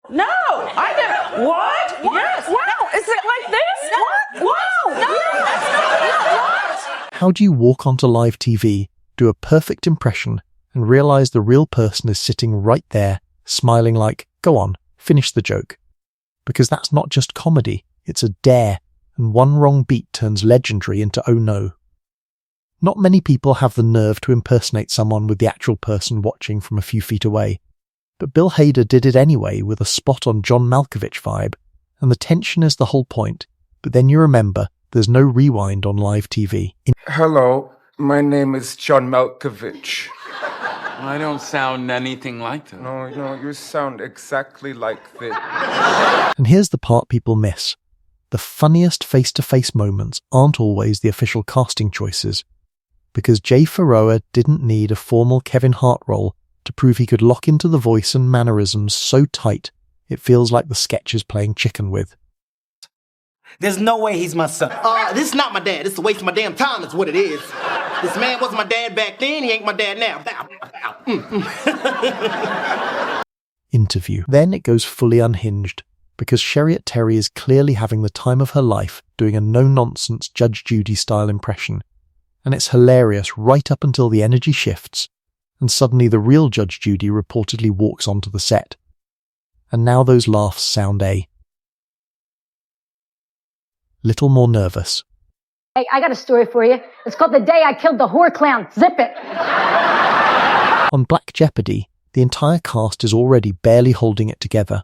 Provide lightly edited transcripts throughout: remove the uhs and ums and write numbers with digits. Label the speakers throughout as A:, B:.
A: No, I never. What? Yes.
B: Wow, is it like this?
A: No. What? No, that's not what?
C: How do you walk onto live TV, do a perfect impression, and realise the real person is sitting right there, smiling like, go on, finish the joke? Because that's not just comedy, it's a dare, and one wrong beat turns legendary into oh no. Not many people have the nerve to impersonate someone with the actual person watching from a few feet away, but Bill Hader did it anyway with a spot on John Malkovich vibe, and the tension is the whole point, but then you remember there's no rewind on live TV.
D: Hello, my name is John Malkovich.
E: I don't sound anything like that.
D: No, you sound exactly like this.
C: And here's the part people miss. The funniest face-to-face moments aren't always the official casting choices, because Jay Ferroa didn't need a formal Kevin Hart role to prove he could lock into the voice and mannerisms so tight it feels like the sketch is playing chicken with.
F: There's no way he's my son. This is not my dad. This is a waste of my damn time, is what it is. This man wasn't my dad back then. He ain't my dad now.
C: Interview. Then it goes fully unhinged, because Chariot Terry is clearly having the time of her life doing a no-nonsense Judge Judy-style impression, and it's hilarious right up until the energy shifts, and suddenly the real Judge Judy reportedly walks onto the set. And now those laughs sound a little more nervous.
G: Hey, I got a story for you. It's called The Day I Killed the Whore Clown. Zip it!
C: On Black Jeopardy, the entire cast is already barely holding it together,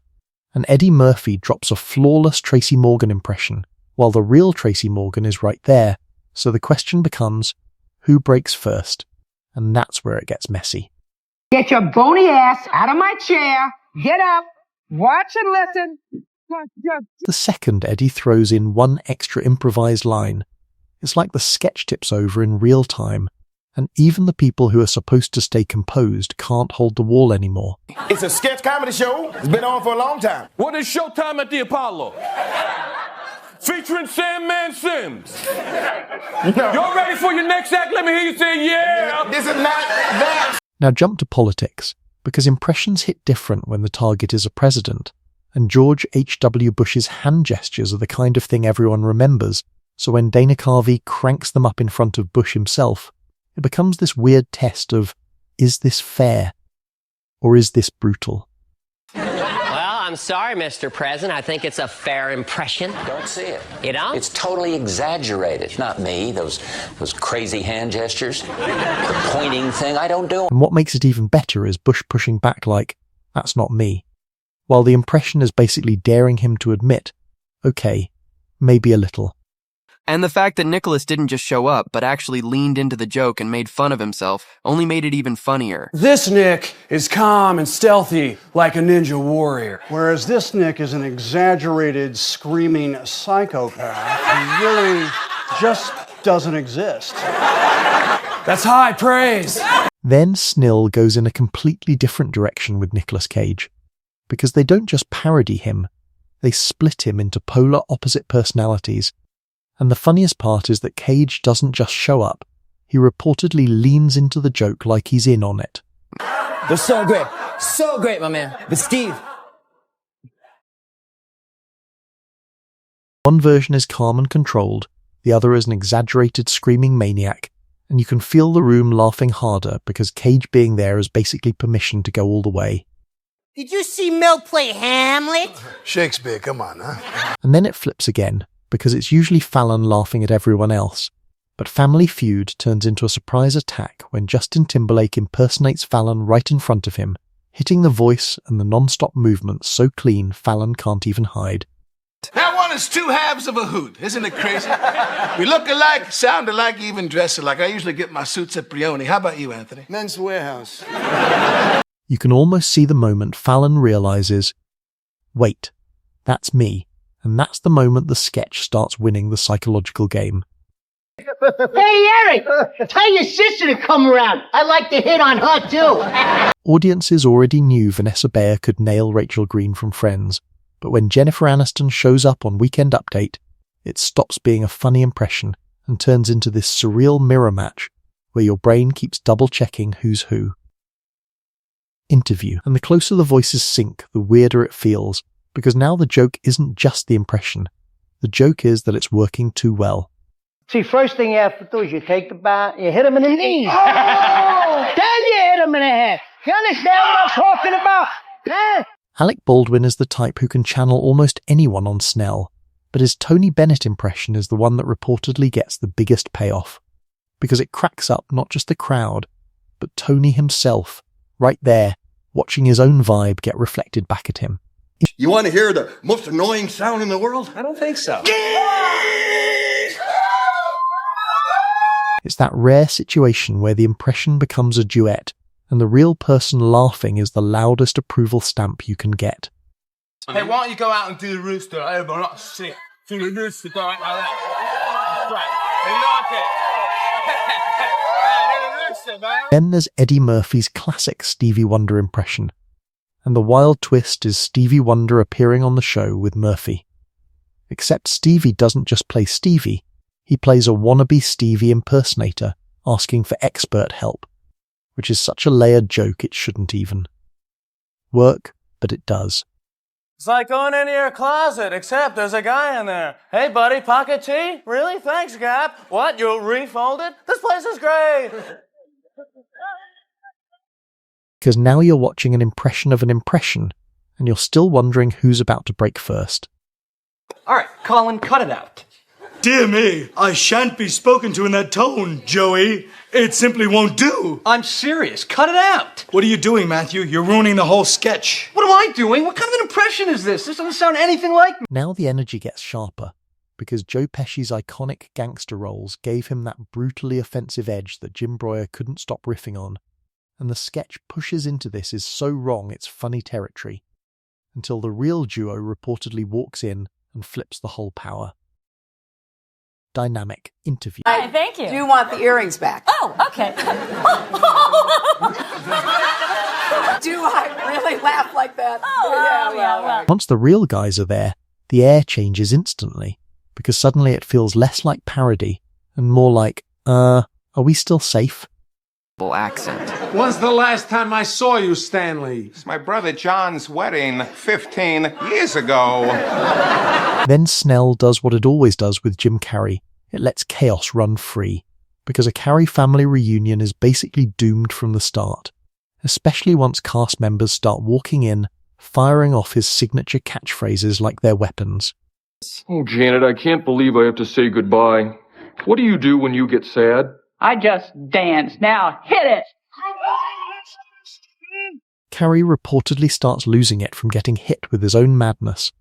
C: and Eddie Murphy drops a flawless Tracy Morgan impression, while the real Tracy Morgan is right there, so the question becomes, who breaks first? And that's where it gets messy.
H: Get your bony ass out of my chair, get up, watch and listen.
C: The second Eddie throws in one extra improvised line, it's like the sketch tips over in real time, and even the people who are supposed to stay composed can't hold the wall anymore.
I: It's a sketch comedy show. It's been on for a long time.
E: What is Showtime at the Apollo? Featuring Sandman Sims.
I: No.
E: Y'all ready for your next act? Let me hear you say yeah.
I: This is not that.
C: Now jump to politics, because impressions hit different when the target is a president, and George H.W. Bush's hand gestures are the kind of thing everyone remembers, so when Dana Carvey cranks them up in front of Bush himself, it becomes this weird test of, is this fair? Or is this brutal?
J: Well, I'm sorry, Mr. President. I think it's a fair impression.
K: Don't see it.
J: You know?
K: It's totally exaggerated. Not me, those crazy hand gestures, the pointing thing, I don't do.
C: And what makes it even better is Bush pushing back like, that's not me, while the impression is basically daring him to admit, okay, maybe a little.
L: And the fact that Nicholas didn't just show up, but actually leaned into the joke and made fun of himself, only made it even funnier.
M: This Nick is calm and stealthy, like a ninja warrior.
N: Whereas this Nick is an exaggerated, screaming psychopath who really just doesn't exist.
M: That's high praise.
C: Then Snill goes in a completely different direction with Nicolas Cage, because they don't just parody him, they split him into polar opposite personalities. And the funniest part is that Cage doesn't just show up, he reportedly leans into the joke like he's in on it.
F: They're so great, my man. But Steve.
C: One version is calm and controlled, the other is an exaggerated screaming maniac, and you can feel the room laughing harder because Cage being there is basically permission to go all the way.
O: Did you see Mel play Hamlet?
I: Shakespeare, come on, huh?
C: And then it flips again, because it's usually Fallon laughing at everyone else. But Family Feud turns into a surprise attack when Justin Timberlake impersonates Fallon right in front of him, hitting the voice and the non-stop movements so clean Fallon can't even hide.
I: That one is two halves of a hoot. Isn't it crazy? We look alike, sound alike, even dress alike. I usually get my suits at Brioni. How about you, Anthony? Men's Warehouse.
C: You can almost see the moment Fallon realizes, wait, that's me. And that's the moment the sketch starts winning the psychological game.
O: Hey, Eric! Tell your sister to come around. I like to hit on her, too.
C: Audiences already knew Vanessa Bayer could nail Rachel Green from Friends, but when Jennifer Aniston shows up on Weekend Update, it stops being a funny impression and turns into this surreal mirror match where your brain keeps double-checking who's who. interview, and the closer the voices sync, the weirder it feels, because now the joke isn't just the impression. The joke is that it's working too well.
O: See, first thing you have to do is you take the bat, you hit him in the knee. Oh! Then you hit him in the head. You understand what I'm talking about? Huh?
C: Alec Baldwin is the type who can channel almost anyone on SNL, but his Tony Bennett impression is the one that reportedly gets the biggest payoff, because it cracks up not just the crowd, but Tony himself, right there, watching his own vibe get reflected back at him.
B: You want to hear the most annoying sound in the world?
M: I don't think so.
C: It's that rare situation where the impression becomes a duet, and the real person laughing is the loudest approval stamp you can get.
F: Hey, why don't you go out and do the rooster? Everybody not sing. Do the rooster, go out like that. That's right. You like it?
C: Then there's Eddie Murphy's classic Stevie Wonder impression, and the wild twist is Stevie Wonder appearing on the show with Murphy. Except Stevie doesn't just play Stevie, he plays a wannabe Stevie impersonator asking for expert help, which is such a layered joke it shouldn't even work, but it does.
P: It's like going into your closet, except there's a guy in there. Hey, buddy, pocket tea? Really? Thanks, Gap. What, you'll refold it? This place is great.
C: Because now you're watching an impression of an impression, and you're still wondering who's about to break first.
M: All right, Colin, cut it out.
Q: Dear me, I shan't be spoken to in that tone, Joey. It simply won't do.
M: I'm serious. Cut it out.
Q: What are you doing, Matthew? You're ruining the whole sketch.
M: What am I doing? What kind of an impression is this? This doesn't sound anything like me.
C: Now the energy gets sharper, because Joe Pesci's iconic gangster roles gave him that brutally offensive edge that Jim Breuer couldn't stop riffing on, and the sketch pushes into this is so wrong it's funny territory, until the real duo reportedly walks in and flips the whole power. Dynamic interview.
A: Hi, thank you.
R: Do you want the earrings back?
A: Oh, okay.
R: Do I really laugh like that?
A: Oh, yeah, well.
C: Once the real guys are there, the air changes instantly, because suddenly it feels less like parody and more like, are we still safe?
L: Accent.
E: When's the last time I saw you, Stanley?
S: It's my brother John's wedding 15 years ago.
C: Then Snell does what it always does with Jim Carrey. It lets chaos run free, because a Carrey family reunion is basically doomed from the start, especially once cast members start walking in, firing off his signature catchphrases like they're weapons.
T: Oh, Janet, I can't believe I have to say goodbye. What do you do when you get sad?
H: I just dance. Now hit it!
C: Carrey reportedly starts losing it from getting hit with his own madness,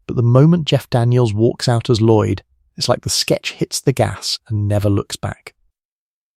C: but the moment Jeff Daniels walks out as Lloyd, it's like the sketch hits the gas and never looks back.